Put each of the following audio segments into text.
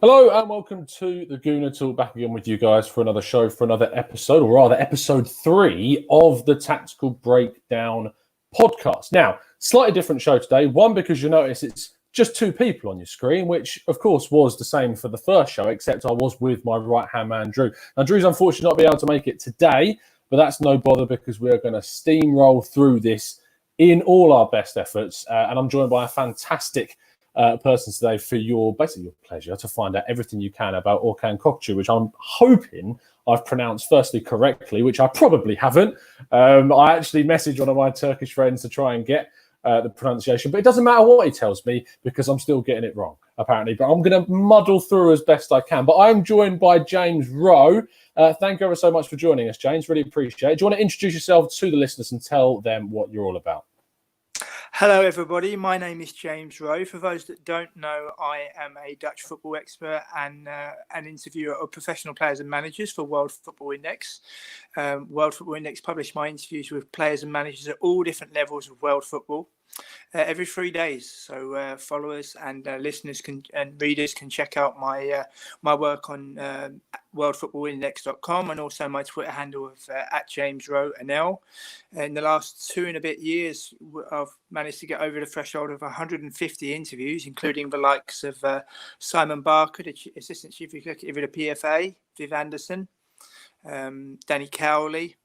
Hello and welcome to the Gooner Talk, back again with you guys for another show, for another episode, or rather episode 3 of the Tactical Breakdown podcast. Now, slightly different show today. One, because you notice it's just 2 people on your screen, which of course was the same for the first show, except I was with my right-hand man, Drew. Now, Drew's unfortunately not be able to make it today, but that's no bother because we're going to steamroll through this in all our best efforts. And I'm joined by a fantastic person today for your pleasure to find out everything you can about Orkan Kokcu, which I'm hoping I've pronounced firstly correctly, which I probably haven't. I actually messaged one of my Turkish friends to try and get the pronunciation, but it doesn't matter what he tells me because I'm still getting it wrong, apparently. But I'm going to muddle through as best I can. But I'm joined by James Rowe. Thank you ever so much for joining us, James. Really appreciate it. Do you want to introduce yourself to the listeners and tell them what you're all about? Hello, everybody. My name is James Rowe. For those that don't know, I am a Dutch football expert and an interviewer of professional players and managers for World Football Index. World Football Index publish my interviews with players and managers at all different levels of world football every 3 days. So followers and listeners and readers can check out my my work on worldfootballindex.com and also my Twitter handle of @JamesRoweNL. In the last 2 and a bit years, I've managed to get over the threshold of 150 interviews, including the likes of Simon Barker, the Assistant Chief Executive of the PFA, Viv Anderson, Danny Cowley,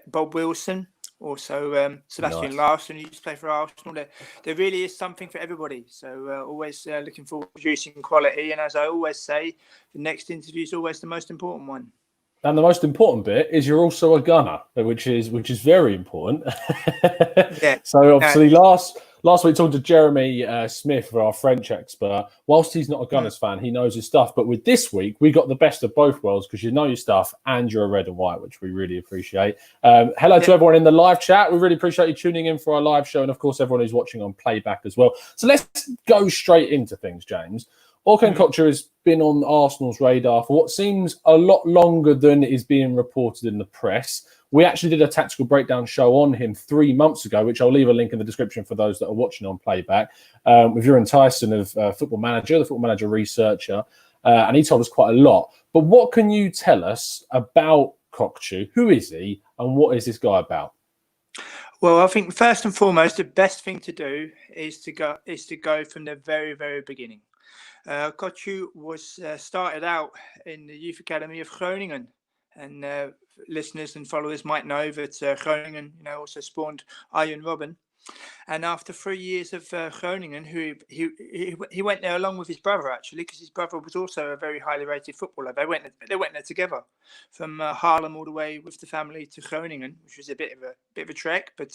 Bob Wilson, also Sebastian Larsson, who used to play for Arsenal. There really is something for everybody. So always looking forward to producing quality. And as I always say, the next interview is always the most important one. And the most important bit is you're also a gunner, which is very important. Yeah. So obviously last week talking to Jeremy Smith, our French expert, whilst he's not a Gunners fan, he knows his stuff. But with this week, we got the best of both worlds because you know your stuff and you're a red and white, which we really appreciate. Hello to everyone in the live chat. We really appreciate you tuning in for our live show. And of course, everyone who's watching on playback as well. So let's go straight into things, James. Orkan Kokcu has been on Arsenal's radar for what seems a lot longer than is being reported in the press. We actually did a tactical breakdown show on him 3 months ago, which I'll leave a link in the description for those that are watching on playback, with Euron Tyson of Football Manager, the Football Manager researcher, and he told us quite a lot. But what can you tell us about Kokcu? Who is he, and what is this guy about? Well, I think first and foremost, the best thing to do is to go from the very, very beginning. Kokcu was started out in the youth academy of Groningen, and listeners and followers might know that Groningen, also spawned Arjen Robben. And after 3 years of Groningen, he went there along with his brother, actually, because his brother was also a very highly rated footballer. They went there together from Haarlem all the way with the family to Groningen, which was a bit of a trek, but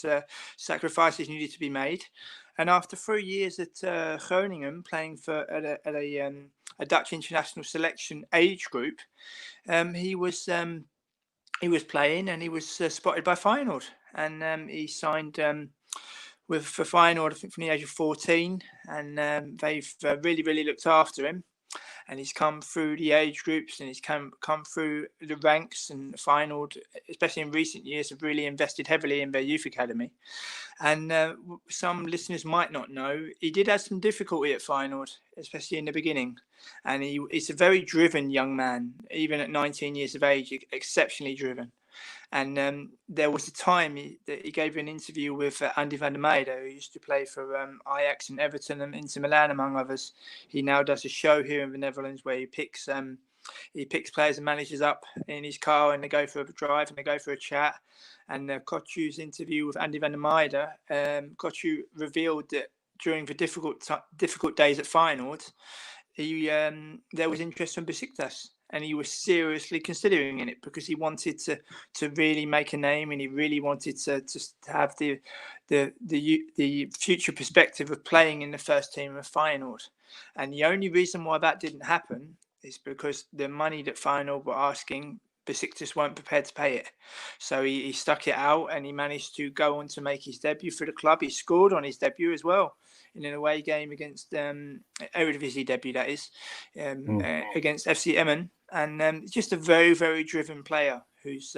sacrifices needed to be made. And after 3 years at Groningen, playing for a Dutch international selection age group, he was playing and he was spotted by Feyenoord, and he signed for Feyenoord, I think, from the age of 14, and they've really, really looked after him. And he's come through the age groups and he's come through the ranks, and Feyenoord, especially in recent years, have really invested heavily in their youth academy. And some listeners might not know, he did have some difficulty at Feyenoord, especially in the beginning. And he's a very driven young man, even at 19 years of age, exceptionally driven. And there was a time that he gave an interview with Andy van der Meijden, who used to play for Ajax and Everton and Inter Milan, among others. He now does a show here in the Netherlands where he picks players and managers up in his car, and they go for a drive and they go for a chat. And Kokcu's interview with Andy van der Meijden, Kokcu revealed that during the difficult days at Feyenoord, there was interest from Besiktas. And he was seriously considering it because he wanted to really make a name, and he really wanted to have the future perspective of playing in the first team of Feyenoord. And the only reason why that didn't happen is because the money that Feyenoord were asking, Besiktas weren't prepared to pay it. So he stuck it out, and he managed to go on to make his debut for the club. He scored on his debut as well in an away game against Eredivisie debut, that is, against FC Emmen. And just a very, very driven player who's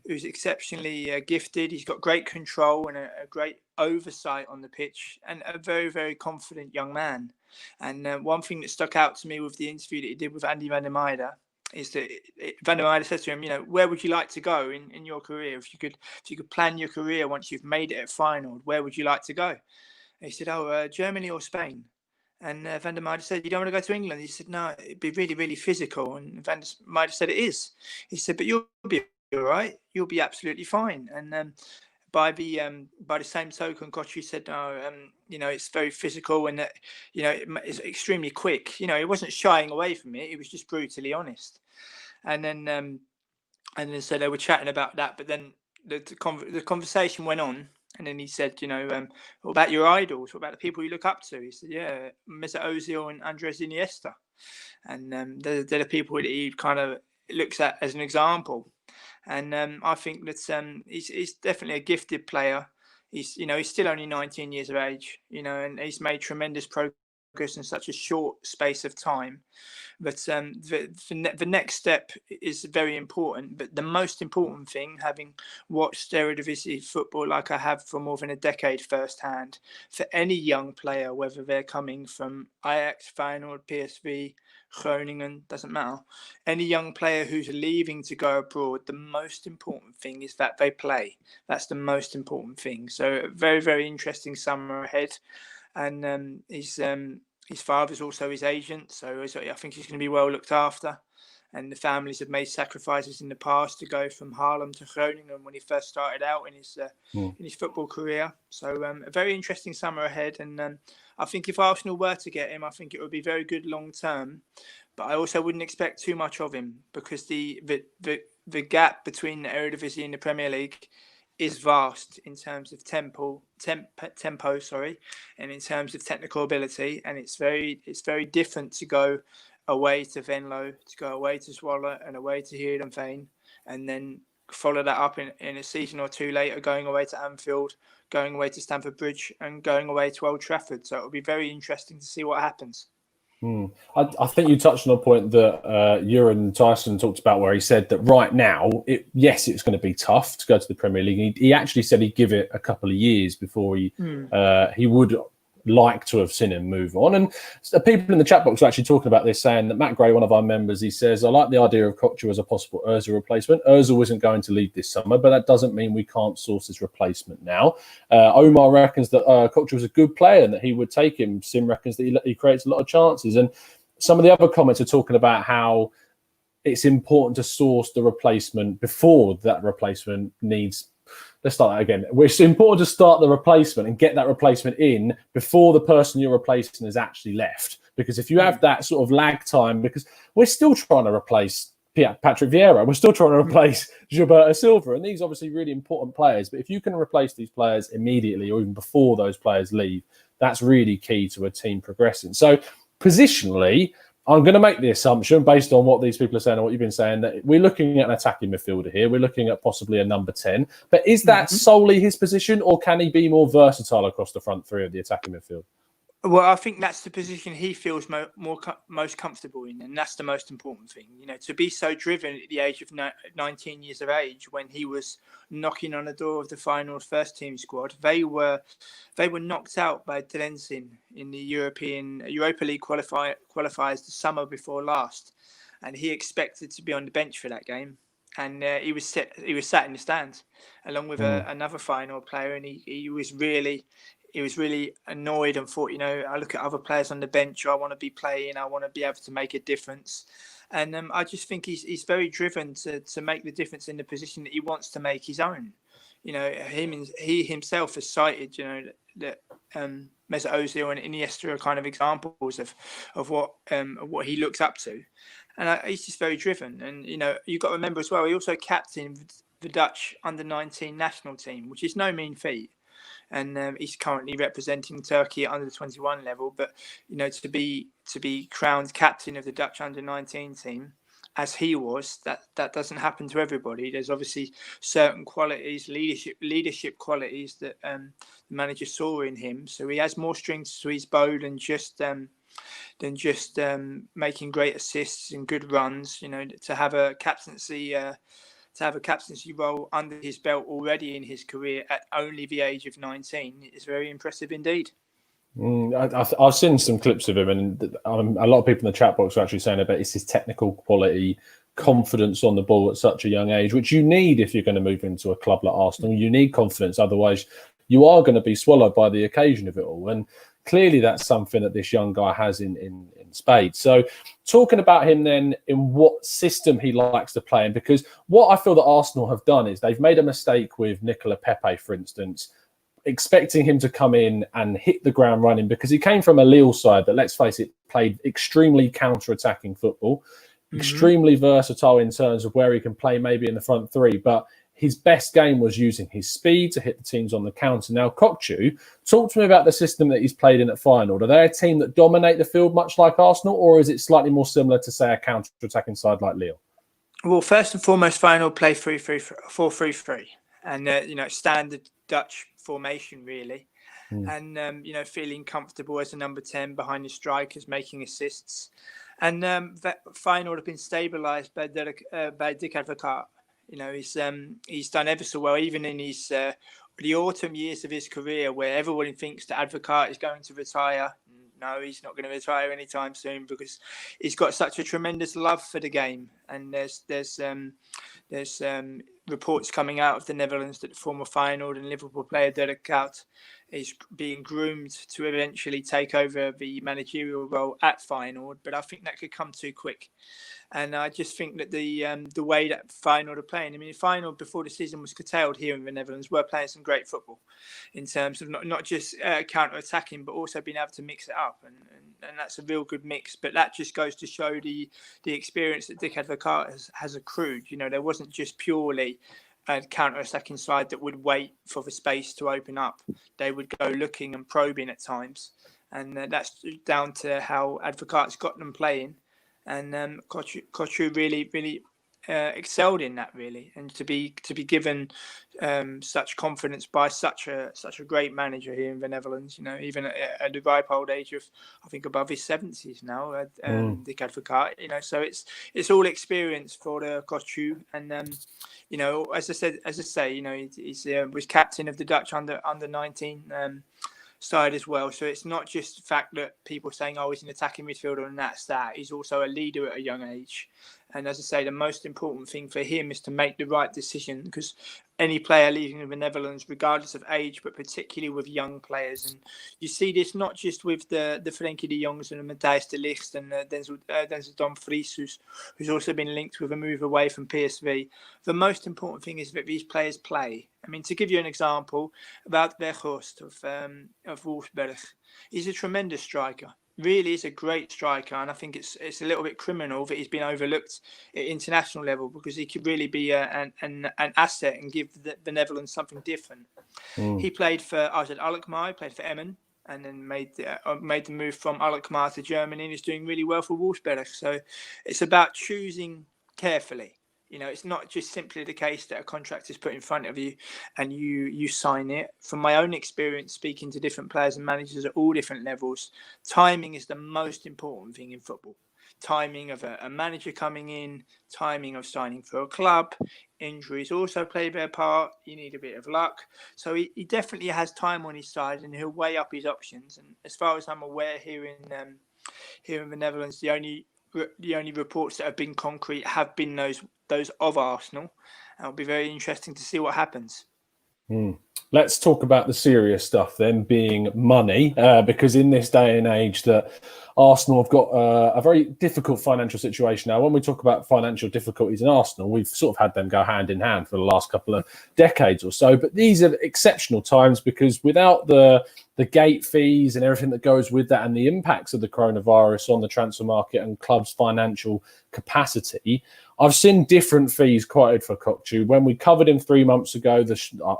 who's exceptionally gifted. He's got great control and a great oversight on the pitch, and a very, very confident young man. And one thing that stuck out to me with the interview that he did with Andy van der Meijden is that Van der Meijden said to him, where would you like to go in your career? If you could plan your career once you've made it at final, where would you like to go? And he said, Germany or Spain. And Van der Meijden said, you don't want to go to England? He said, no, it'd be really, really physical. And Van der Meijden said, it is. He said, but you'll be all right. You'll be absolutely fine. And by the same token, Kokcu said, it's very physical and that, it's extremely quick. He wasn't shying away from it. He was just brutally honest. And then so they were chatting about that. But then the conversation went on. And then he said, what about your idols? What about the people you look up to? He said, yeah, Mesut Ozil and Andres Iniesta. And they're the people that he kind of looks at as an example. And I think that he's definitely a gifted player. He's still only 19 years of age, and he's made tremendous progress in such a short space of time. But the next step is very important. But the most important thing, having watched Eredivisie football like I have for more than a decade firsthand, for any young player, whether they're coming from Ajax, Feyenoord, PSV, Groningen, doesn't matter. Any young player who's leaving to go abroad, the most important thing is that they play. That's the most important thing. So very, very interesting summer ahead. And his father's also his agent, so I think he's going to be well looked after. And the families have made sacrifices in the past to go from Haarlem to Groningen when he first started out in his football career. So a very interesting summer ahead. And I think if Arsenal were to get him, I think it would be very good long term. But I also wouldn't expect too much of him because the gap between the Eredivisie and the Premier League is vast in terms of tempo, and in terms of technical ability, and it's very different to go away to Venlo, to go away to Zwolle, and away to Heerenveen, and then follow that up in a season or two later, going away to Anfield, going away to Stamford Bridge, and going away to Old Trafford. So it'll be very interesting to see what happens. I think you touched on a point that Euron Tyson talked about where he said that right now, it's going to be tough to go to the Premier League. He actually said he'd give it a couple of years before he would like to have seen him move on. And people in the chat box are actually talking about this, saying that Matt Gray, one of our members, he says, I like the idea of Kokcu as a possible Ozil replacement. Ozil isn't going to leave this summer, but that doesn't mean we can't source his replacement now. Omar reckons that Kokcu was a good player and that he would take him. Sim reckons that he creates a lot of chances. And some of the other comments are talking about how it's important to source the replacement before that replacement needs. Let's start that again. It's important to start the replacement and get that replacement in before the person you're replacing has actually left. Because if you have that sort of lag time, because we're still trying to replace Patrick Vieira, we're still trying to replace Gilberto Silva, and these are obviously really important players. But if you can replace these players immediately or even before those players leave, that's really key to a team progressing. So positionally, I'm going to make the assumption, based on what these people are saying and what you've been saying, that we're looking at an attacking midfielder here. We're looking at possibly a number 10. But is that solely his position, or can he be more versatile across the front three of the attacking midfield? Well, I think that's the position he feels most comfortable in, and that's the most important thing. To be so driven at the age of 19 years of age, when he was knocking on the door of the final first team squad, they were knocked out by Drensin in the Europa League qualifiers the summer before last, and he expected to be on the bench for that game, and he was sat in the stands along with another final player, and he was really annoyed and thought, I look at other players on the bench, I want to be playing, I want to be able to make a difference. And I just think he's very driven to make the difference in the position that he wants to make his own. He himself has cited, that Mesut Ozil and Iniesta are kind of examples of what he looks up to. And he's just very driven. And, you've got to remember as well, he also captained the Dutch under-19 national team, which is no mean feat. And he's currently representing Turkey at under the 21 level. But to be crowned captain of the Dutch under-19 team, as he was, that doesn't happen to everybody. There's obviously certain qualities, leadership qualities that the manager saw in him. So he has more strings to his bow than just making great assists and good runs. To have a captaincy have a captaincy role under his belt already in his career at only the age of 19 is very impressive indeed. I've seen some clips of him, and a lot of people in the chat box are actually saying about it's his technical quality, confidence on the ball at such a young age, which you need if you're going to move into a club like Arsenal. You need confidence, otherwise you are going to be swallowed by the occasion of it all. And clearly that's something that this young guy has in spades. So talking about him then, in what system he likes to play in, because what I feel that Arsenal have done is they've made a mistake with Nicola Pepe, for instance, expecting him to come in and hit the ground running, because he came from a Lille side that, let's face it, played extremely counter-attacking football, extremely versatile in terms of where he can play maybe in the front three, but his best game was using his speed to hit the teams on the counter. Now, Kokcu, talk to me about the system that he's played in at Feyenoord. Are they a team that dominate the field much like Arsenal, or is it slightly more similar to, say, a counter-attacking side like Lille? Well, first and foremost, Feyenoord play 4-3-3, and standard Dutch formation really, and feeling comfortable as a number 10 behind the strikers, making assists, and that Feyenoord have been stabilised by Dick Advocaat. He's done ever so well, even in his the autumn years of his career, where everyone thinks that Advocaat is going to retire. No, he's not going to retire anytime soon, because he's got such a tremendous love for the game. And there's reports coming out of the Netherlands that the former Feyenoord and Liverpool player Advocaat is being groomed to eventually take over the managerial role at Feyenoord. But I think that could come too quick. And I just think that the way that Feyenoord are playing, I mean, Feyenoord before the season was curtailed here in the Netherlands, were playing some great football in terms of not just counter-attacking, but also being able to mix it up. And that's a real good mix. But that just goes to show the experience that Dick Advocaat has accrued. There wasn't just purely a counter-attacking side that would wait for the space to open up. They would go looking and probing at times. And that's down to how Advocaat's got them playing. And Kokcu really excelled in that, really, and to be given such confidence by such a great manager here in the Netherlands, even at the ripe old age of, I think, above his 70s now, Dick Advocaat, so it's all experience for the Kokcu, and as I say, he was captain of the Dutch under 19 side as well. So it's not just the fact that people saying, oh, he's an attacking midfielder and that's that. He's also a leader at a young age. And as I say, the most important thing for him is to make the right decision, because any player leaving the Netherlands, regardless of age, but particularly with young players, and you see this not just with the Frenkie de Jongs and the Matthijs de Ligt and Denzel Dumfries, who's also been linked with a move away from PSV. The most important thing is that these players play. I mean, to give you an example, about Weghorst of Wolfsburg, he's a tremendous striker. Really is a great striker, and I think it's a little bit criminal that he's been overlooked at international level, because he could really be an asset and give the Netherlands something different. He played for AZ Alkmaar, he played for Emmen, and then made the move from Alkmaar to Germany, and is doing really well for Wolfsburg. So it's about choosing carefully. It's not just simply the case that a contract is put in front of you and you sign it. From my own experience, speaking to different players and managers at all different levels, timing is the most important thing in football. Timing of a manager coming in, timing of signing for a club. Injuries also play their part. You need a bit of luck. So he definitely has time on his side, and he'll weigh up his options. And as far as I'm aware, here in the Netherlands, the only reports that have been concrete have been those of Arsenal. And it'll be very interesting to see what happens. Let's talk about the serious stuff then, being money, because in this day and age that Arsenal have got a very difficult financial situation now. When we talk about financial difficulties in Arsenal, we've sort of had them go hand in hand for the last couple of decades or so. But these are exceptional times, because without the gate fees and everything that goes with that, and the impacts of the coronavirus on the transfer market and clubs' financial capacity, I've seen different fees quoted for Kokcu. When we covered him 3 months ago,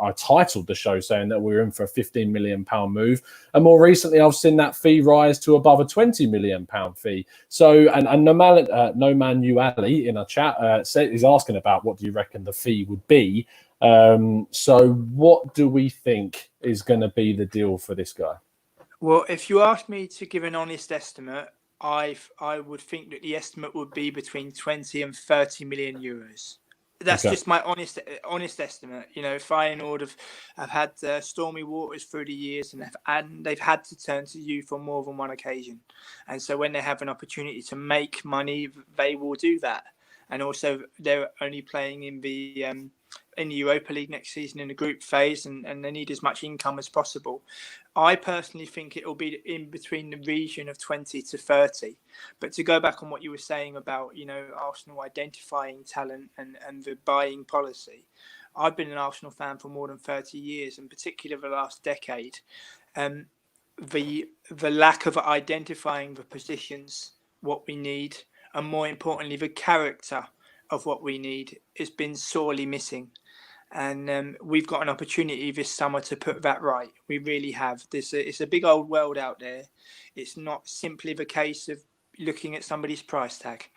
I titled the show saying that we were in for a £15 million move. And more recently, I've seen that fee rise to above a £20 million fee. So, and No Man Uali in our chat is asking about what do you reckon the fee would be. So what do we think is going to be the deal for this guy? Well, if you ask me to give an honest estimate, I would think that the estimate would be between 20 and 30 million euros. That's just my honest estimate. You know, Feyenoord have had stormy waters through the years, and they've had to turn to youth on more than one occasion. And so when they have an opportunity to make money, they will do that. And also, they're only playing in the Europa League next season in the group phase, and they need as much income as possible. I personally think it will be in between the region of 20 to 30. But to go back on what you were saying about, you know, Arsenal identifying talent and the buying policy, I've been an Arsenal fan for more than 30 years, and particularly the last decade. The lack of identifying the positions, what we need, and more importantly, the character of what we need has been sorely missing. And we've got an opportunity this summer to put that right. We really have. It's a big old world out there. It's not simply the case of looking at somebody's price tag.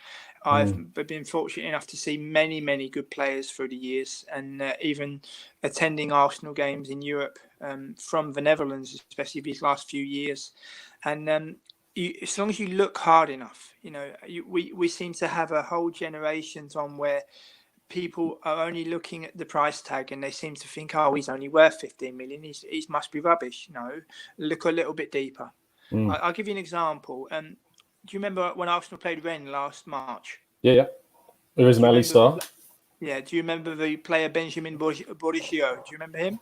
I've been fortunate enough to see many, many good players through the years, and even attending Arsenal games in Europe from the Netherlands, especially these last few years. And as long as you look hard enough, you know, we seem to have a whole generation, Tom, where people are only looking at the price tag and they seem to think, oh, he's only worth 15 million. He must be rubbish. No, look a little bit deeper. I'll give you an example. Do you remember when Arsenal played Rennes last March? Yeah. It was Mali Star. Yeah. Do you remember the player Benjamin Boriscio? Do you remember him?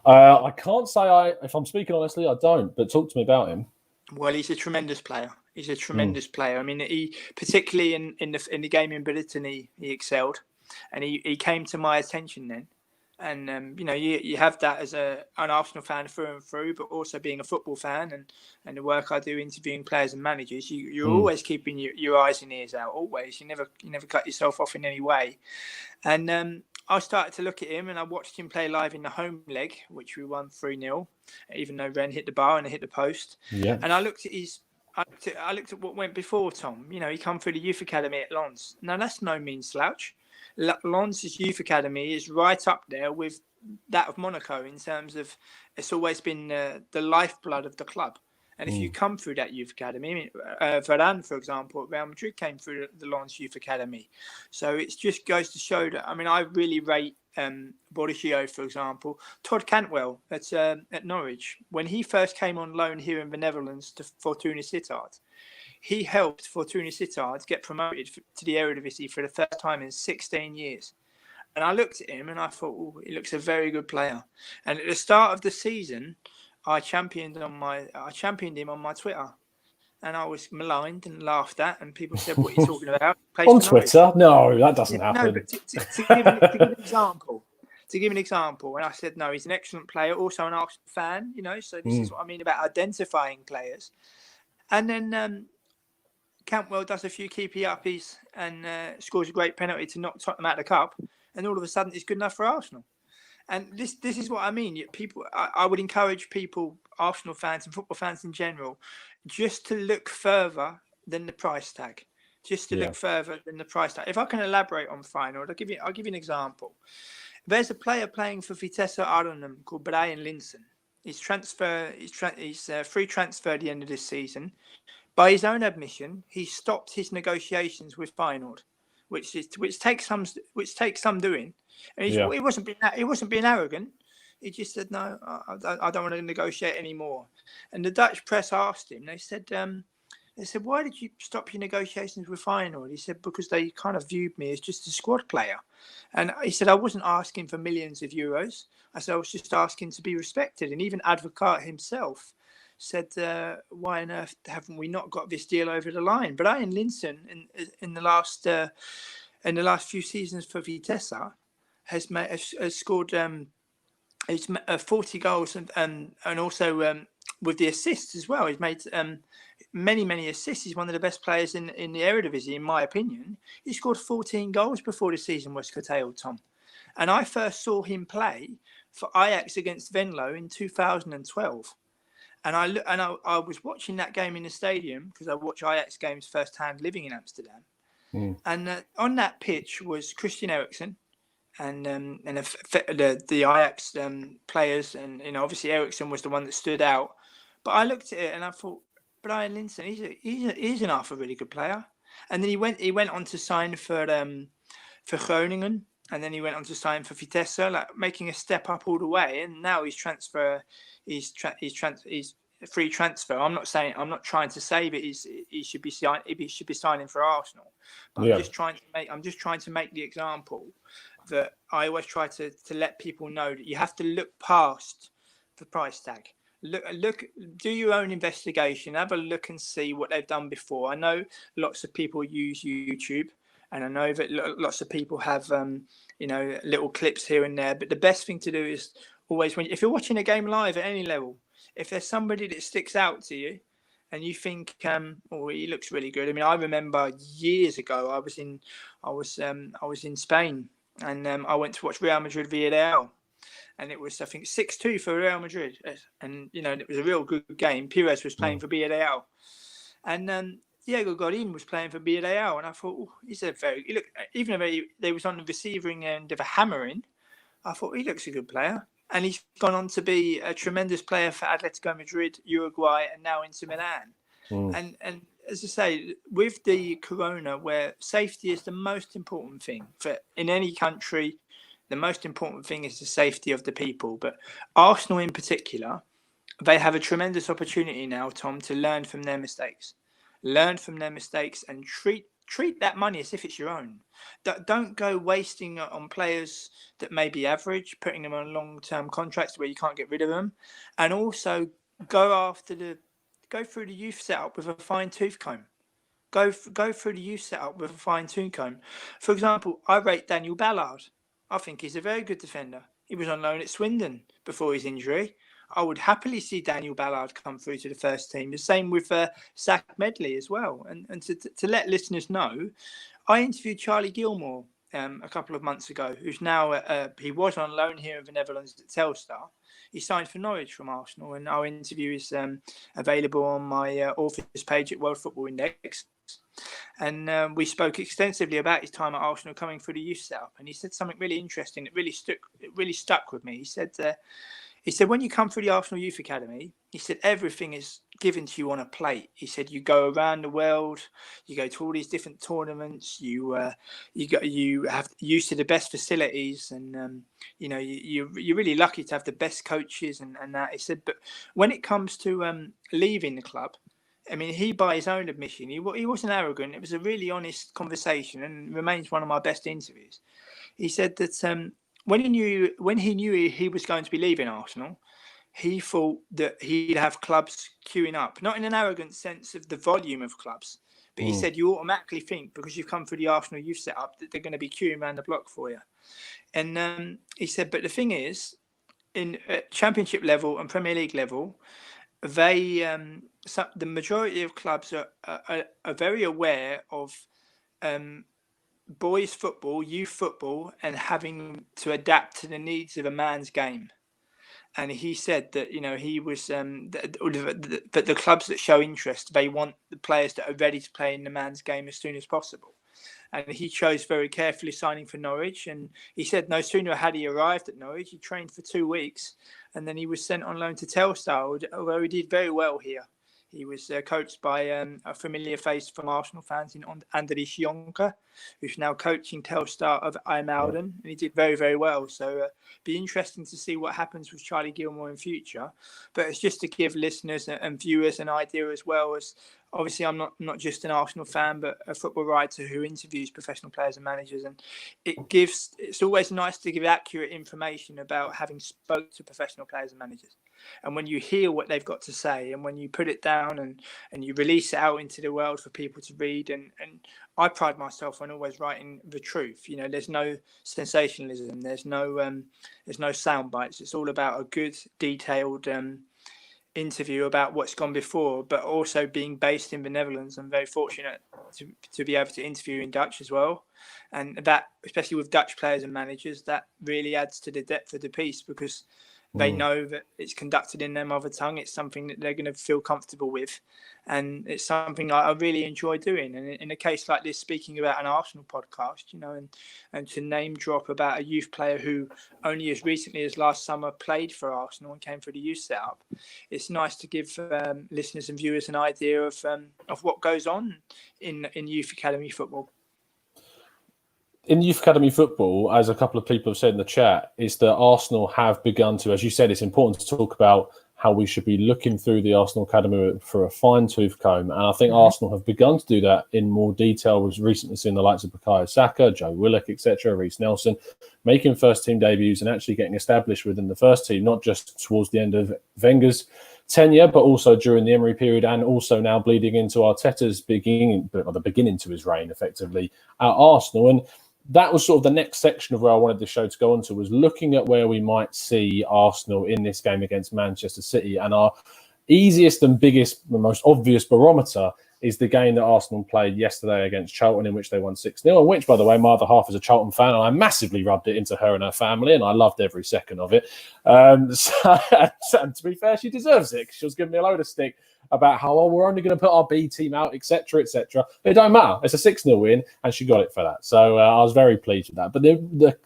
I can't say if I'm speaking honestly, I don't. But talk to me about him. Well, he's a tremendous player. He's a tremendous player. I mean, he particularly in the game in Britain, he excelled, and he came to my attention then. And you know, you have that as an Arsenal fan through and through, but also being a football fan and the work I do interviewing players and managers, you're always keeping your eyes and ears out. Always, you never cut yourself off in any way. And I started to look at him, and I watched him play live in the home leg, which we won 3-0, even though Rennes hit the bar and I hit the post. Yeah. And I looked at what went before, Tom. You know, he come through the youth academy at Lens. Now, that's no mean slouch. Lens' youth academy is right up there with that of Monaco in terms of it's always been the lifeblood of the club. And if you come through that youth academy, Varane, for example, at Real Madrid came through the Lens youth academy. So it just goes to show that, I mean, I really rate Boriscio, for example. Todd Cantwell at Norwich, when he first came on loan here in the Netherlands to Fortuna Sittard, he helped Fortuna Sittard get promoted to the Eredivisie for the first time in 16 years. And I looked at him and I thought, oh, he looks a very good player. And at the start of the season, I championed him on my Twitter, and I was maligned and laughed at, and people said, "What are you talking about?" On Twitter? No, that doesn't happen. No, but to give an example, and I said, "No, he's an excellent player, also an Arsenal fan." You know, so this is what I mean about identifying players. And then Cantwell does a few keepy uppies and scores a great penalty to knock Tottenham out of the cup, and all of a sudden, it's good enough for Arsenal. And this is what I mean. People, I would encourage people, Arsenal fans and football fans in general, just to look further than the price tag. Look further than the price tag. If I can elaborate on Feyenoord, I'll give you an example. There's a player playing for Vitesse Arnhem called Brian Linssen. He's free transfer at the end of this season. By his own admission, he stopped his negotiations with Feyenoord, which takes some doing. And he wasn't being arrogant. He just said, "No, I don't want to negotiate anymore." And the Dutch press asked him. They said, "Why did you stop your negotiations with Feyenoord?" He said, "Because they kind of viewed me as just a squad player." And he said, "I wasn't asking for millions of euros. I said I was just asking to be respected." And even Advocaat himself said, "Why on earth haven't we not got this deal over the line?" But Brian Linssen in the last few seasons for Vitesse has scored 40 goals and also with the assists as well. He's made many assists. He's one of the best players in the Eredivisie, in my opinion. He scored 14 goals before the season was curtailed, Tom. And I first saw him play for Ajax against Venlo in 2012. And I was watching that game in the stadium because I watch Ajax games firsthand living in Amsterdam. And on that pitch was Christian Eriksen and the Ajax players, and obviously Eriksen was the one that stood out. But I looked at it and I thought, Brian Linssen, he's an half a really good player. And then he went on to sign for Groningen and then he went on to sign for Vitesse, like making a step up all the way. And now he's free transfer. I'm not trying to say that he should be signing for Arsenal, but I'm just trying to make the example that I always try to let people know that you have to look past the price tag. Look, do your own investigation, have a look and see what they've done before. I know lots of people use YouTube, and I know that lots of people have little clips here and there, but the best thing to do is always, if you're watching a game live at any level, if there's somebody that sticks out to you and you think, he looks really good. I mean, I remember years ago, I was in Spain, and I went to watch Real Madrid Villarreal, and it was, I think, 6-2 for Real Madrid, and it was a real good game. Pires was playing for Villarreal, and Diego Godin was playing for Villarreal, and I thought, even though they was on the receiving end of a hammering, I thought he looks a good player. And he's gone on to be a tremendous player for Atletico Madrid, Uruguay, and now Inter Milan. And as I say, with the corona, where safety is the most important thing in any country, the most important thing is the safety of the people. But Arsenal in particular, they have a tremendous opportunity now, Tom, to learn from their mistakes. Learn from their mistakes and treat that money as if it's your own. Don't go wasting on players that may be average, putting them on long-term contracts where you can't get rid of them, and also go through the youth setup with a fine-tooth comb. Go through the youth setup with a fine-tooth comb. For example, I rate Daniel Ballard. I think he's a very good defender. He was on loan at Swindon before his injury. I would happily see Daniel Ballard come through to the first team. The same with Zach Medley as well. And to let listeners know, I interviewed Charlie Gilmore a couple of months ago, who's now, he was on loan here in the Netherlands at Telstar. He signed for Norwich from Arsenal, and our interview is available on my authors page at World Football Index. And we spoke extensively about his time at Arsenal coming through the youth setup. And he said something really interesting that really stuck with me. He said, when you come through the Arsenal Youth Academy, he said, everything is given to you on a plate. He said, you go around the world, you go to all these different tournaments, you have used to the best facilities, and you're really lucky to have the best coaches and that. He said, but when it comes to leaving the club, I mean, he, by his own admission, he wasn't arrogant. It was a really honest conversation, and remains one of my best interviews. He said that when he knew he was going to be leaving Arsenal, he thought that he'd have clubs queuing up, not in an arrogant sense of the volume of clubs, but he said you automatically think, because you've come through the Arsenal youth setup, that they're going to be queuing around the block for you. And he said, but the thing is, in Championship level and Premier League level, the majority of clubs are very aware of boys football, youth football, and having to adapt to the needs of a man's game. And he said that he was that the clubs that show interest, they want the players that are ready to play in the man's game as soon as possible. And he chose very carefully signing for Norwich. And he said no sooner had he arrived at Norwich, he trained for 2 weeks, and then he was sent on loan to Telstar, where he did very well here. He was coached by a familiar face from Arsenal fans in Andries Jonker, who's now coaching Telstar of IJmuiden, and he did very, very well. So be interesting to see what happens with Charlie Gilmore in future. But it's just to give listeners and viewers an idea, as well as, obviously, I'm not just an Arsenal fan, but a football writer who interviews professional players and managers. And it's always nice to give accurate information about having spoke to professional players and managers. And when you hear what they've got to say, and when you put it down and you release it out into the world for people to read, and I pride myself on always writing the truth. There's no sensationalism. There's no sound bites. It's all about a good, detailed interview about what's gone before, but also being based in the Netherlands. I'm very fortunate to be able to interview in Dutch as well. And that, especially with Dutch players and managers, that really adds to the depth of the piece, because they know that it's conducted in their mother tongue. It's something that they're going to feel comfortable with. And it's something I really enjoy doing. And in a case like this, speaking about an Arsenal podcast, and to name drop about a youth player who only as recently as last summer played for Arsenal and came through the youth setup, it's nice to give listeners and viewers an idea of what goes on in youth academy football. in youth academy football, as a couple of people have said in the chat, is that Arsenal have begun to, as you said, it's important to talk about how we should be looking through the Arsenal academy for a fine-tooth comb. And I think Arsenal have begun to do that in more detail. We've recently seen the likes of Bukayo Saka, Joe Willock, etc., Reece Nelson, making first-team debuts and actually getting established within the first team, not just towards the end of Wenger's tenure, but also during the Emery period, and also now bleeding into Arteta's the beginning to his reign, effectively, at Arsenal. And that was sort of the next section of where I wanted the show to go on to, was looking at where we might see Arsenal in this game against Manchester City. And our easiest and biggest, the most obvious barometer is the game that Arsenal played yesterday against Charlton, in which they won 6-0, and which, by the way, my other half is a Charlton fan, and I massively rubbed it into her and her family, and I loved every second of it. And to be fair, she deserves it, because she was giving me a load of stick about how, we're only going to put our B team out, etc., etc. It don't matter. It's a 6-0 win, and she got it for that. So I was very pleased with that. But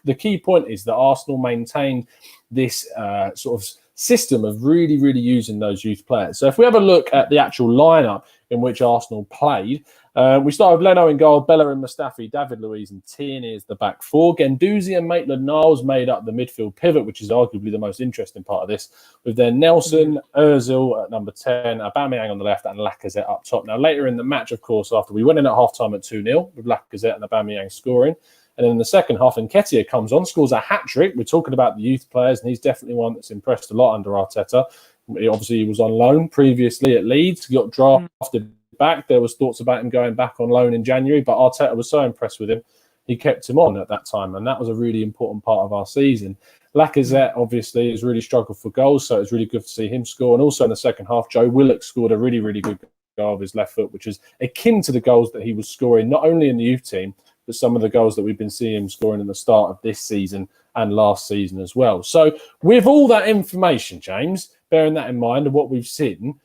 the key point is that Arsenal maintained this sort of system of really, really using those youth players. So if we have a look at the actual lineup in which Arsenal played, we start with Leno in goal, Bellerin, Mustafi, David Luiz and Tierney as the back four. Guendouzi and Maitland-Niles made up the midfield pivot, which is arguably the most interesting part of this, with then Nelson, Ozil at number 10, Aubameyang on the left and Lacazette up top. Now, later in the match, of course, after we went in at half-time at 2-0, with Lacazette and Aubameyang scoring, and then in the second half, Nketiah comes on, scores a hat-trick. We're talking about the youth players, and he's definitely one that's impressed a lot under Arteta. Obviously, he was on loan previously at Leeds, got drafted back. There was thoughts about him going back on loan in January, but Arteta was so impressed with him, he kept him on at that time, and that was a really important part of our season. Lacazette, obviously, has really struggled for goals, so it's really good to see him score. And also in the second half, Joe Willock scored a really, really good goal of his left foot, which is akin to the goals that he was scoring, not only in the youth team, but some of the goals that we've been seeing him scoring in the start of this season and last season as well. So with all that information, James, bearing that in mind and what we've seen,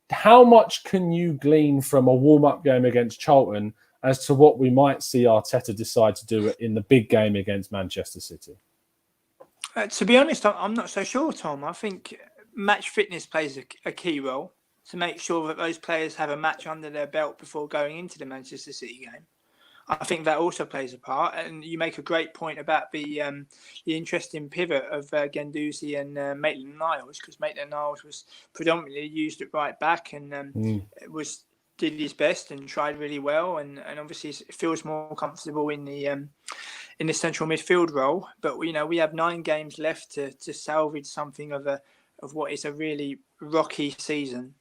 how much can you glean from a warm-up game against Charlton as to what we might see Arteta decide to do in the big game against Manchester City? To be honest, I'm not so sure, Tom. I think match fitness plays a key role to make sure that those players have a match under their belt before going into the Manchester City game. I think that also plays a part, and you make a great point about the interesting pivot of Guendouzi and Maitland-Niles, because Maitland-Niles was predominantly used at right back and did his best and tried really well, and obviously feels more comfortable in the central midfield role. But we have 9 games left to salvage something of what is a really rocky season.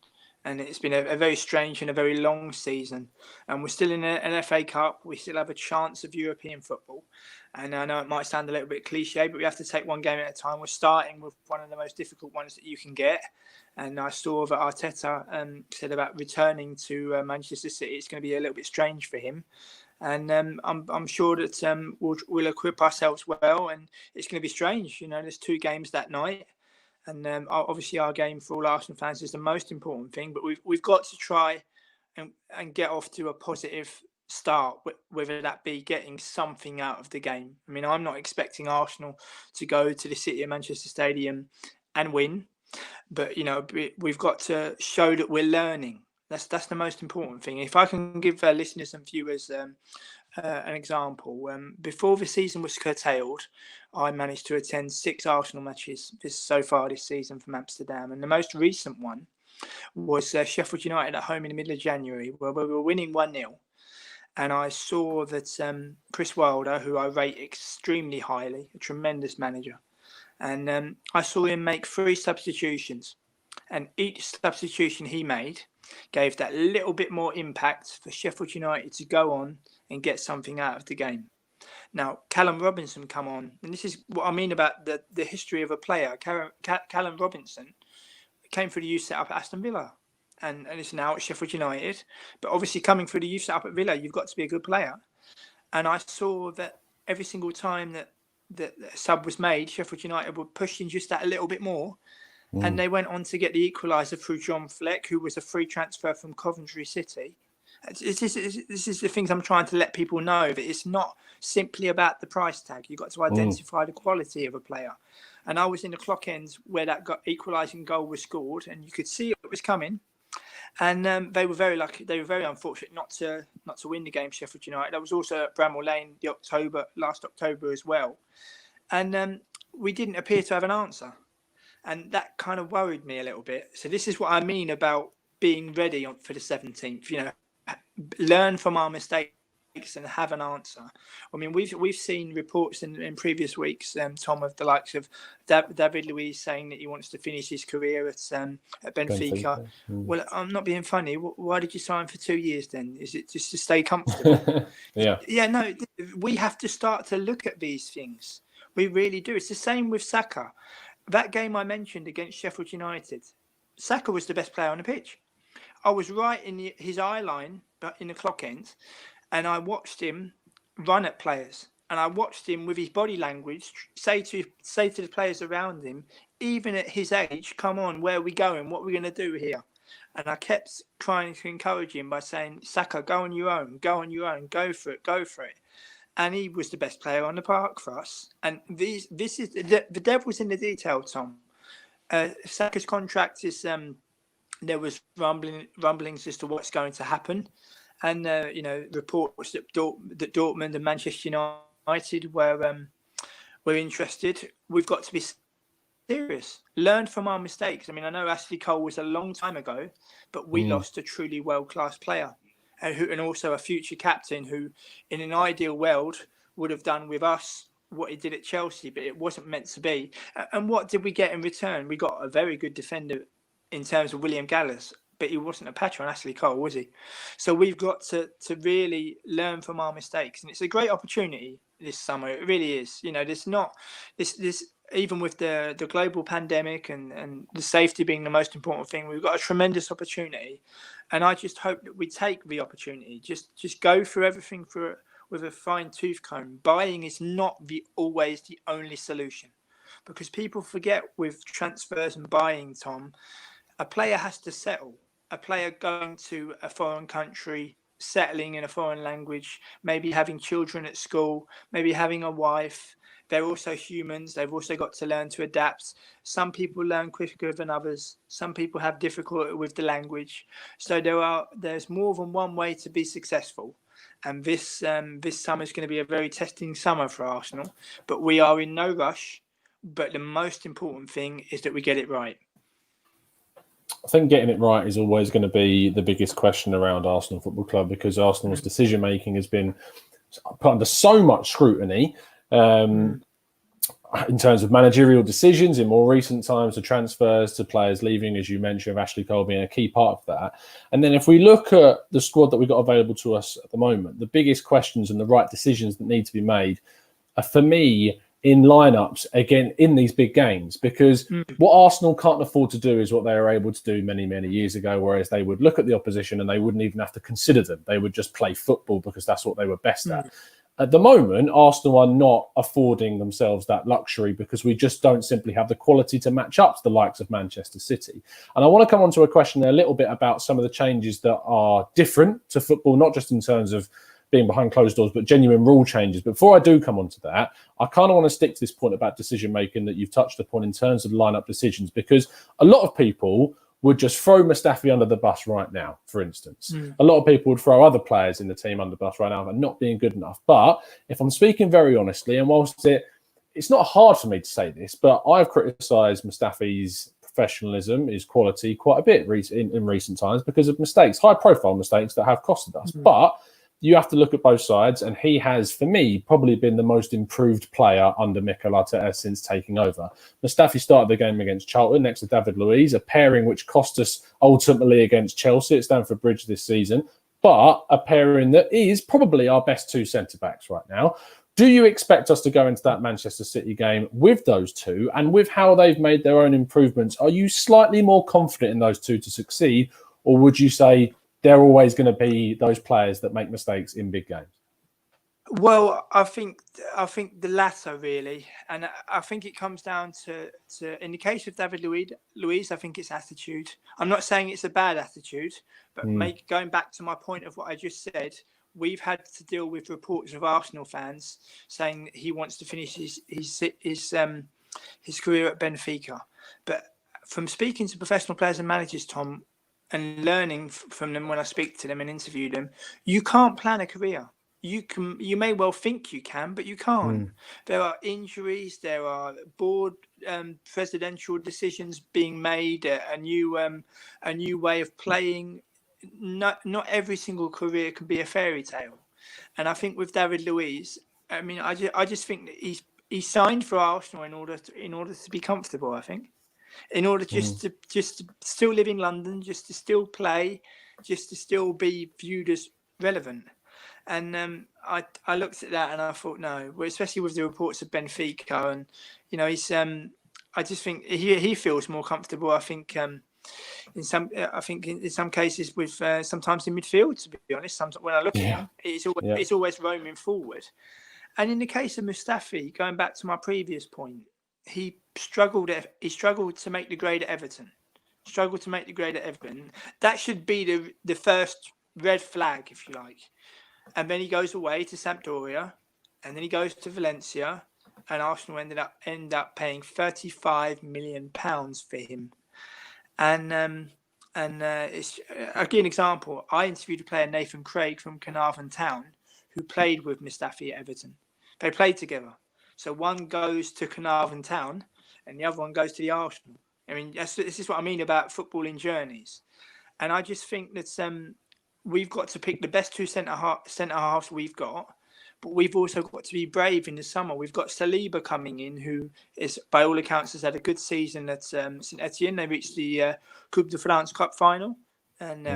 And it's been a very strange and a very long season. And we're still in an FA Cup. We still have a chance of European football. And I know it might sound a little bit cliche, but we have to take one game at a time. We're starting with one of the most difficult ones that you can get. And I saw that Arteta said about returning to Manchester City, it's going to be a little bit strange for him. And I'm sure that we'll equip ourselves well. And it's going to be strange. There's 2 games that night. And obviously our game for all Arsenal fans is the most important thing, but we've got to try and get off to a positive start, whether that be getting something out of the game. I mean, I'm not expecting Arsenal to go to the City of Manchester Stadium and win, but we've got to show that we're learning. That's the most important thing. If I can give listeners and viewers an example, before the season was curtailed, I managed to attend 6 Arsenal matches so far this season from Amsterdam, and the most recent one was Sheffield United at home in the middle of January, where we were winning 1-0, and I saw that Chris Wilder, who I rate extremely highly, a tremendous manager, and I saw him make 3 substitutions, and each substitution he made gave that little bit more impact for Sheffield United to go on and get something out of the game. Now, Callum Robinson come on, and this is what I mean about the history of a player. Callum Robinson came through the youth setup at Aston Villa, and is now at Sheffield United. But obviously, coming through the youth setup at Villa, you've got to be a good player. And I saw that every single time that the sub was made, Sheffield United were pushing just that a little bit more. And they went on to get the equaliser through John Fleck, who was a free transfer from Coventry City. This is the things I'm trying to let people know, that it's not simply about the price tag. You've got to identify the quality of a player. And I was in the clock ends where that equalising goal was scored, and you could see it was coming. And they were very lucky. They were very unfortunate not to win the game, Sheffield United. That was also at Bramall Lane last October as well. And we didn't appear to have an answer. And that kind of worried me a little bit. So this is what I mean about being ready for the 17th. You know, learn from our mistakes and have an answer. I mean, we've seen reports in previous weeks, Tom, of the likes of David Luiz saying that he wants to finish his career at Benfica. Well, I'm not being funny. Why did you sign for 2 years then? Is it just to stay comfortable? Yeah, no, we have to start to look at these things. We really do. It's the same with Saka. That game I mentioned against Sheffield United, Saka was the best player on the pitch. I was right in his eye line, but in the clock end, and I watched him run at players, and I watched him with his body language say to the players around him, even at his age, come on, where are we going? What are we going to do here? And I kept trying to encourage him by saying, Saka, go on your own, go for it. And he was the best player on the park for us. And this is the devil's in the detail, Tom. Saka's contract is there was rumblings as to what's going to happen, and reports that Dortmund and Manchester United were interested. We've got to be serious. Learn from our mistakes. I mean, I know Ashley Cole was a long time ago, but we lost a truly world-class player. And also a future captain who, in an ideal world, would have done with us what he did at Chelsea, but it wasn't meant to be. And what did we get in return? We got a very good defender in terms of William Gallas, but he wasn't a patch on Ashley Cole, was he? So we've got to really learn from our mistakes. And it's a great opportunity this summer. It really is. You know, there's not this even with the global pandemic and the safety being the most important thing, we've got a tremendous opportunity. And I just hope that we take the opportunity. Just go through everything with a fine tooth comb. Buying is not always the only solution, because people forget with transfers and buying, Tom, a player has to settle. A player going to a foreign country, settling in a foreign language, maybe having children at school, maybe having a wife. They're also humans. They've also got to learn to adapt. Some people learn quicker than others. Some people have difficulty with the language. So there's more than one way to be successful. And this summer is going to be a very testing summer for Arsenal. But we are in no rush. But the most important thing is that we get it right. I think getting it right is always going to be the biggest question around Arsenal Football Club, because Arsenal's decision-making has been put under so much scrutiny. In terms of managerial decisions in more recent times, the transfers to players leaving, as you mentioned, Ashley Cole being a key part of that. And then if we look at the squad that we've got available to us at the moment, the biggest questions and the right decisions that need to be made are, for me, in lineups again in these big games, because what Arsenal can't afford to do is what they were able to do many, many years ago, whereas they would look at the opposition and they wouldn't even have to consider them. They would just play football because that's what they were best at. At the moment, Arsenal are not affording themselves that luxury because we just don't simply have the quality to match up to the likes of Manchester City. And I want to come on to a question a little bit about some of the changes that are different to football, not just in terms of being behind closed doors, but genuine rule changes. But before I do come on to that, I kind of want to stick to this point about decision-making that you've touched upon in terms of lineup decisions, because a lot of people would just throw Mustafi under the bus right now, for instance. A lot of people would throw other players in the team under the bus right now for not being good enough. But if I'm speaking very honestly, and whilst it's not hard for me to say this, but I've criticised Mustafi's professionalism, his quality, quite a bit in recent times because of mistakes, high-profile mistakes that have costed us. But you have to look at both sides, and he has, for me, probably been the most improved player under Mikel Arteta since taking over. Mustafi started the game against Charlton next to David Luiz, a pairing which cost us ultimately against Chelsea at Stamford Bridge this season, but a pairing that is probably our best two centre-backs right now. Do you expect us to go into that Manchester City game with those two, and with how they've made their own improvements, are you slightly more confident in those two to succeed, or would you say they're always going to be those players that make mistakes in big games? Well, I think the latter, really. And I think it comes down to in the case of David Luiz, I think it's attitude. I'm not saying it's a bad attitude, but going back to my point of what I just said, we've had to deal with reports of Arsenal fans saying that he wants to finish his career at Benfica. But from speaking to professional players and managers, Tom, and learning from them when I speak to them and interview them, you can't plan a career. You may well think you can, but you can't. There are injuries. There are board presidential decisions being made. A new way of playing. Not every single career can be a fairy tale. And I think with David Luiz, I mean, I just think that he signed for Arsenal in order to be comfortable. I think in order just to still live in London, just to still play, just to still be viewed as relevant. And I looked at that and I thought, no, well, especially with the reports of Benfica, and he's I just think he feels more comfortable. I think in some cases with sometimes in midfield. To be honest, when I look at him, it's always roaming forward. And in the case of Mustafi, going back to my previous point, he struggled to make the grade at Everton. That should be the first red flag, if you like. And then he goes away to Sampdoria, and then he goes to Valencia, and Arsenal end up paying £35 million for him. And it's again example. I interviewed a player, Nathan Craig from Carnarvon Town, who played with Mustafi at Everton. They played together. So one goes to Carnarvon Town, and the other one goes to the Arsenal. I mean, this is what I mean about footballing journeys. And I just think that we've got to pick the best two centre halves we've got, but we've also got to be brave in the summer. We've got Saliba coming in, who is, by all accounts, has had a good season at St Etienne. They reached the Coupe de France Cup final, and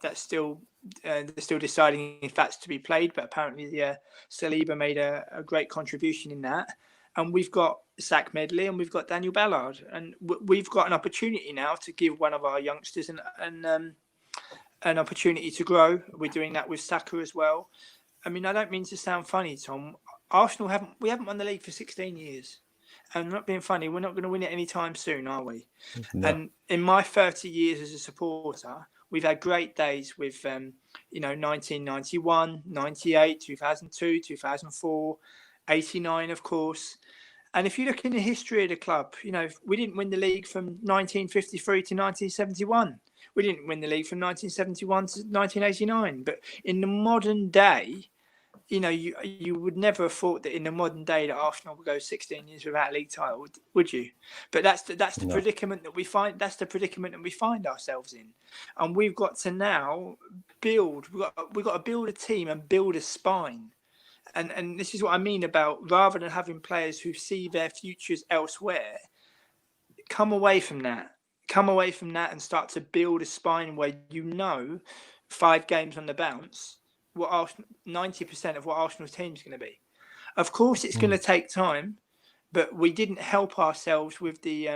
that's still they're still deciding if that's to be played. But apparently, Saliba made a great contribution in that. And we've got Zach Medley and we've got Daniel Ballard, and we've got an opportunity now to give one of our youngsters an opportunity to grow. We're doing that with Saka as well. I mean, I don't mean to sound funny, Tom. Arsenal haven't won the league for 16 years. And I'm not being funny, we're not going to win it anytime soon, are we? No. And in my 30 years as a supporter, we've had great days with 1991, 98, 2002, 2004, 89, of course. And if you look in the history of the club, we didn't win the league from 1953 to 1971. We didn't win the league from 1971 to 1989. But in the modern day, you would never have thought that in the modern day that Arsenal would go 16 years without a league title, would you? But that's the predicament that we find. That's the predicament that we find ourselves in, and we've got to now build. We've got to build a team and build a spine. And this is what I mean about, rather than having players who see their futures elsewhere, come away from that and start to build a spine where 5 games on the bounce, 90% of what Arsenal's team is going to be. Of course, it's going to take time, but we didn't help ourselves with the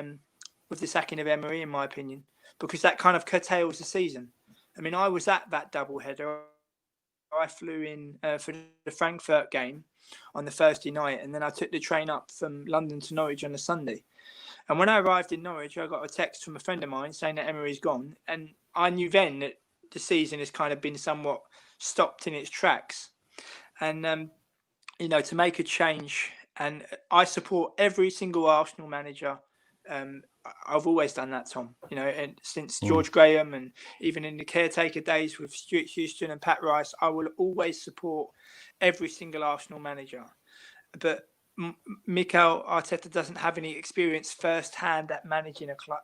sacking of Emery, in my opinion, because that kind of curtails the season. I mean, I was at that doubleheader. I flew in for the Frankfurt game on the Thursday night, and then I took the train up from London to Norwich on the Sunday. And when I arrived in Norwich, I got a text from a friend of mine saying that Emery's gone, and I knew then that the season has kind of been somewhat stopped in its tracks. And to make a change, and I support every single Arsenal manager. I've always done that, Tom, and since George Graham, and even in the caretaker days with Stuart Houston and Pat Rice, I will always support every single Arsenal manager. But Mikel Arteta doesn't have any experience firsthand at managing a club,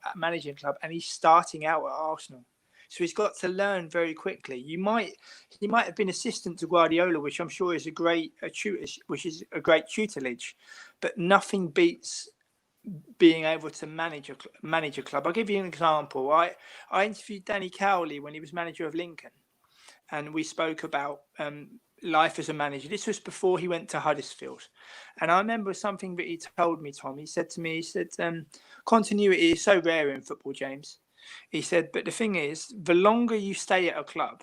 and he's starting out at Arsenal. So he's got to learn very quickly. He might have been assistant to Guardiola, which I'm sure is a great tutelage, but nothing beats being able to manage a club. I'll give you an example. I interviewed Danny Cowley when he was manager of Lincoln, and we spoke about life as a manager. This was before he went to Huddersfield, and I remember something that he told me, Tom. He said to me, continuity is so rare in football, James. He said, but the thing is, the longer you stay at a club,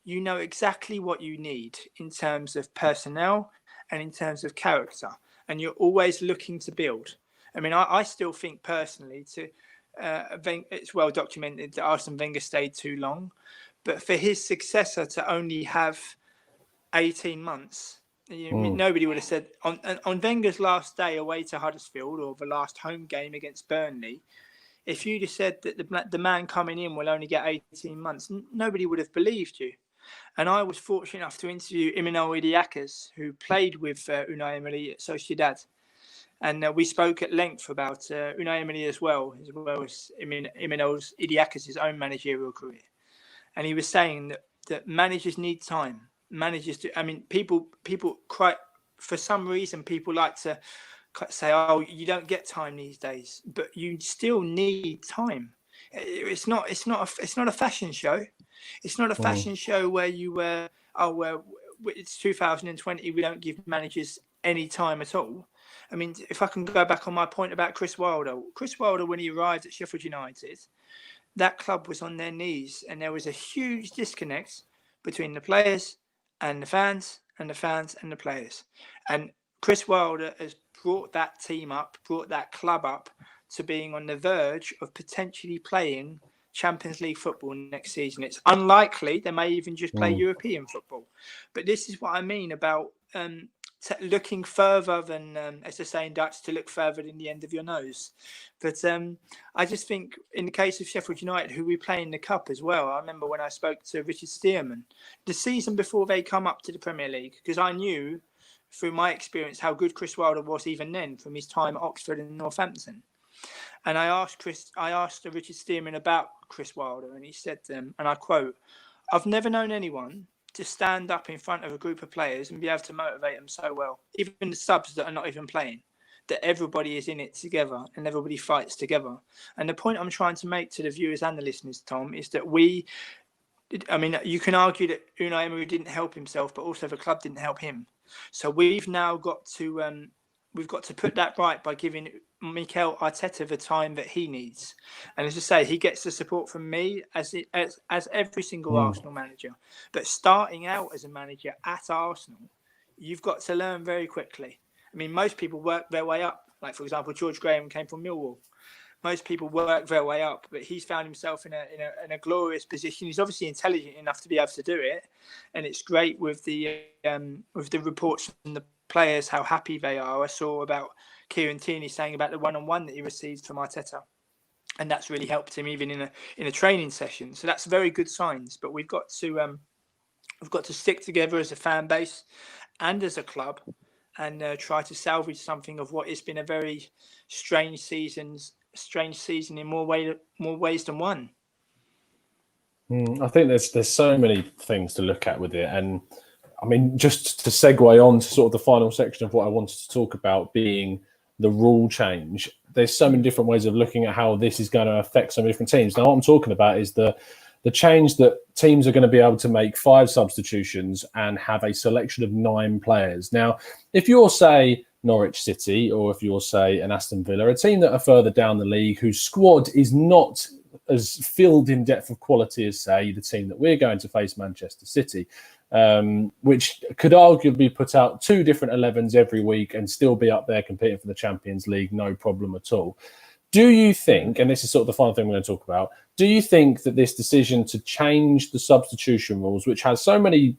you know exactly what you need in terms of personnel and in terms of character, and you're always looking to build. I mean, I still think personally it's well documented that Arsene Wenger stayed too long, but for his successor to only have 18 months, nobody would have said on Wenger's last day away to Huddersfield, or the last home game against Burnley, If you'd have said that the man coming in will only get 18 months, nobody would have believed you. And I was fortunate enough to interview Imanol Idiakas, who played with Unai Emery at Sociedad. And we spoke at length about Unai Emery as well as Imanol Idiakas' own managerial career. And he was saying that managers need time. People quite, for some reason, people like to say, "Oh, you don't get time these days," but you still need time. It's not a fashion show. It's not a fashion show where it's 2020. We don't give managers any time at all. I mean, if I can go back on my point about Chris Wilder, when he arrived at Sheffield United, that club was on their knees, and there was a huge disconnect between the players and the fans, and the fans and the players. And Chris Wilder has brought that team up, brought that club up to being on the verge of potentially playing Champions League football next season. It's unlikely they may even just play European football. But this is what I mean about looking further than, as they say in Dutch, to look further than the end of your nose. But I just think in the case of Sheffield United, who we play in the Cup as well, I remember when I spoke to Richard Stearman, the season before they come up to the Premier League, because I knew through my experience how good Chris Wilder was even then from his time at Oxford and Northampton. And I asked Richard Stearman about Chris Wilder, and he said to them, and I quote, "I've never known anyone to stand up in front of a group of players and be able to motivate them so well, even the subs that are not even playing, that everybody is in it together and everybody fights together." And the point I'm trying to make to the viewers and the listeners, Tom, is that you can argue that Unai Emery didn't help himself, but also the club didn't help him. So we've now got to put that right by giving Mikel Arteta the time that he needs. And as I say, he gets the support from me as every single Arsenal manager. But starting out as a manager at Arsenal, you've got to learn very quickly. I mean, most people work their way up. Like, for example, George Graham came from Millwall. Most people work their way up, but he's found himself in a glorious position. He's obviously intelligent enough to be able to do it, and it's great with the reports from the players how happy they are. I saw about Kieran Tierney saying about the one-on-one that he received from Arteta, and that's really helped him even in a training session. So that's very good signs. But we've got to stick together as a fan base and as a club, and try to salvage something of what has been a very strange season in more ways than one. I think there's so many things to look at with it, and I mean, just to segue on to sort of the final section of what I wanted to talk about being the rule change. There's so many different ways of looking at how this is going to affect so many different teams. Now, what I'm talking about is the change that teams are going to be able to make 5 substitutions and have a selection of 9 players. Now, if you're, say, Norwich City, or if you're, say, an Aston Villa, a team that are further down the league, whose squad is not as filled in depth of quality as, say, the team that we're going to face, Manchester City, which could arguably put out 2 different 11s every week and still be up there competing for the Champions League, no problem at all. Do you think, and this is sort of the final thing we're going to talk about, do you think that this decision to change the substitution rules, which has so many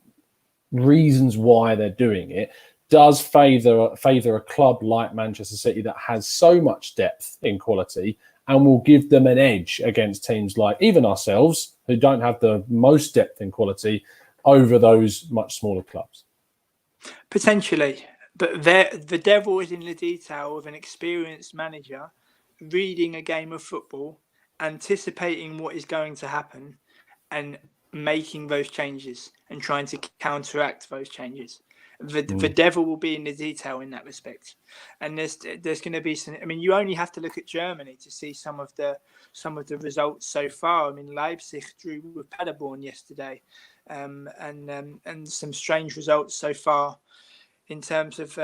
reasons why they're doing it, does favour a club like Manchester City that has so much depth in quality and will give them an edge against teams like even ourselves, who don't have the most depth in quality, over those much smaller clubs? Potentially, but the devil is in the detail of an experienced manager reading a game of football, anticipating what is going to happen, and making those changes and trying to counteract those changes. The devil will be in the detail in that respect, and there's going to be some. I mean, you only have to look at Germany to see some of the results so far. I mean, Leipzig drew with Paderborn yesterday, and some strange results so far in terms of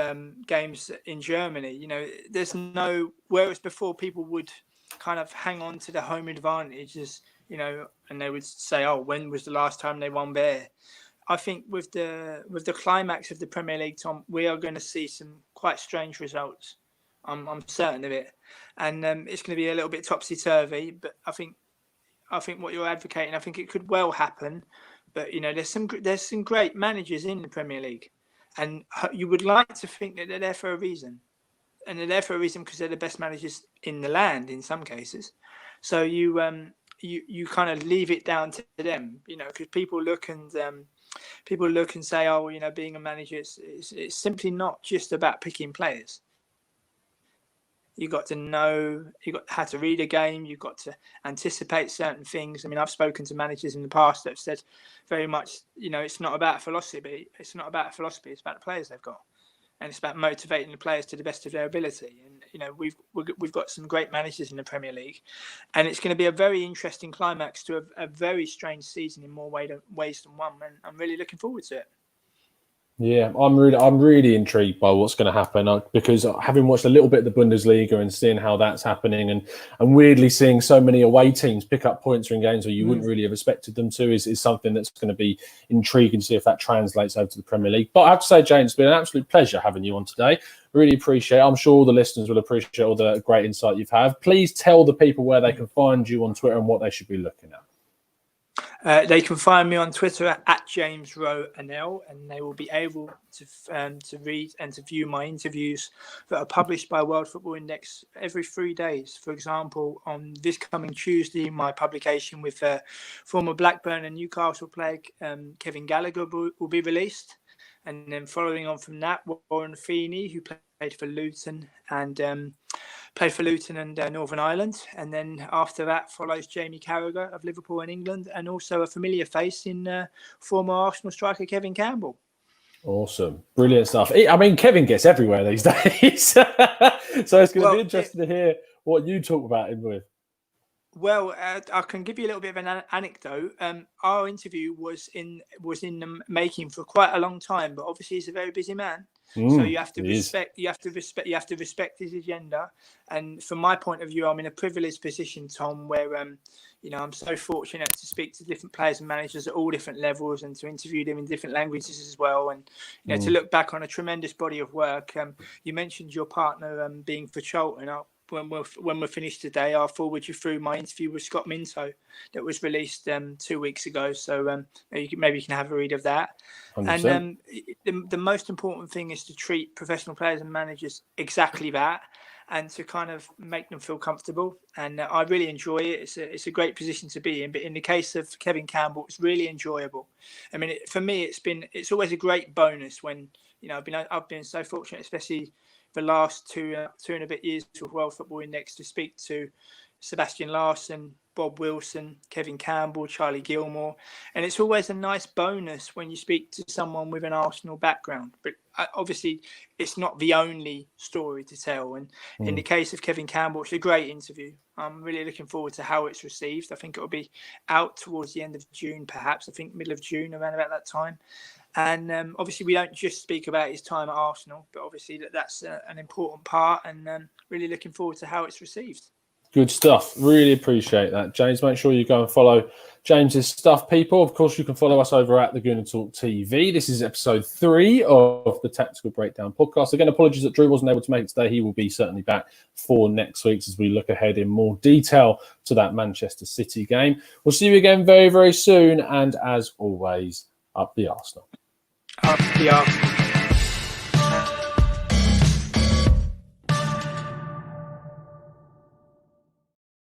games in Germany. You know, there's no, whereas before people would kind of hang on to the home advantages, you know, and they would say, "Oh, when was the last time they won there?" I think with the climax of the Premier League, Tom, we are going to see some quite strange results. I'm certain of it, and it's going to be a little bit topsy-turvy. But I think what you're advocating, I think it could well happen. But you know, there's some great managers in the Premier League, and you would like to think that they're there for a reason. and they're there for a reason because they're the best managers in the land in some cases. So you kind of leave it down to them, because people look and say, oh, being a manager, it's simply not just about picking players. You got to know, you got how to read a game. You got to anticipate certain things. I mean, I've spoken to managers in the past that have said very much, it's not about philosophy. It's not about philosophy. It's about the players they've got, and it's about motivating the players to the best of their ability. And we've got some great managers in the Premier League, and it's going to be a very interesting climax to a very strange season in more ways than one. And I'm really looking forward to it. Yeah, I'm really intrigued by what's going to happen because having watched a little bit of the Bundesliga and seeing how that's happening and weirdly seeing so many away teams pick up points in games where you wouldn't really have expected them to is something that's going to be intriguing to see if that translates over to the Premier League. But I have to say, James, it's been an absolute pleasure having you on today. Really appreciate it. I'm sure all the listeners will appreciate all the great insight you've had. Please tell the people where they can find you on Twitter and what they should be looking at. They can find me on Twitter at James Rowe NL, and they will be able to read and to view my interviews that are published by World Football Index every 3 days. For example, on this coming Tuesday, my publication with former Blackburn and Newcastle player Kevin Gallagher will be released. And then following on from that, Warren Feeney, who played for Luton and Northern Ireland. And then after that follows Jamie Carragher of Liverpool and England, and also a familiar face in former Arsenal striker Kevin Campbell. Awesome. Brilliant stuff. I mean, Kevin gets everywhere these days. So it's going to be interesting to hear what you talk about him with. Well, I can give you a little bit of an anecdote. Our interview was in the making for quite a long time, but obviously he's a very busy man. So you have to respect his agenda. And from my point of view, I'm in a privileged position, Tom, where I'm so fortunate to speak to different players and managers at all different levels and to interview them in different languages as well. And to look back on a tremendous body of work. You mentioned your partner being for Charlton. When we're finished today, I'll forward you through my interview with Scott Minto that was released 2 weeks ago. So maybe you can have a read of that. 100%. And the most important thing is to treat professional players and managers exactly that, and to kind of make them feel comfortable. And I really enjoy it. It's a great position to be in. But in the case of Kevin Campbell, it's really enjoyable. I mean, for me, it's always a great bonus when I've been so fortunate, especially the last two and a bit years with World Football Index, to speak to Sebastian Larsson, Bob Wilson, Kevin Campbell, Charlie Gilmore. And it's always a nice bonus when you speak to someone with an Arsenal background. But obviously, it's not the only story to tell. And in the case of Kevin Campbell, it's a great interview. I'm really looking forward to how it's received. I think it will be out towards the end of June, perhaps. I think middle of June, around about that time. And obviously, we don't just speak about his time at Arsenal, but obviously that's an important part, and really looking forward to how it's received. Good stuff. Really appreciate that, James. Make sure you go and follow James's stuff, people. Of course, you can follow us over at the Gooner Talk TV. This is episode 3 of the Tactical Breakdown podcast. Again, apologies that Drew wasn't able to make it today. He will be certainly back for next week's as we look ahead in more detail to that Manchester City game. We'll see you again very, very soon. And as always, up the Arsenal. Up the Arsenal.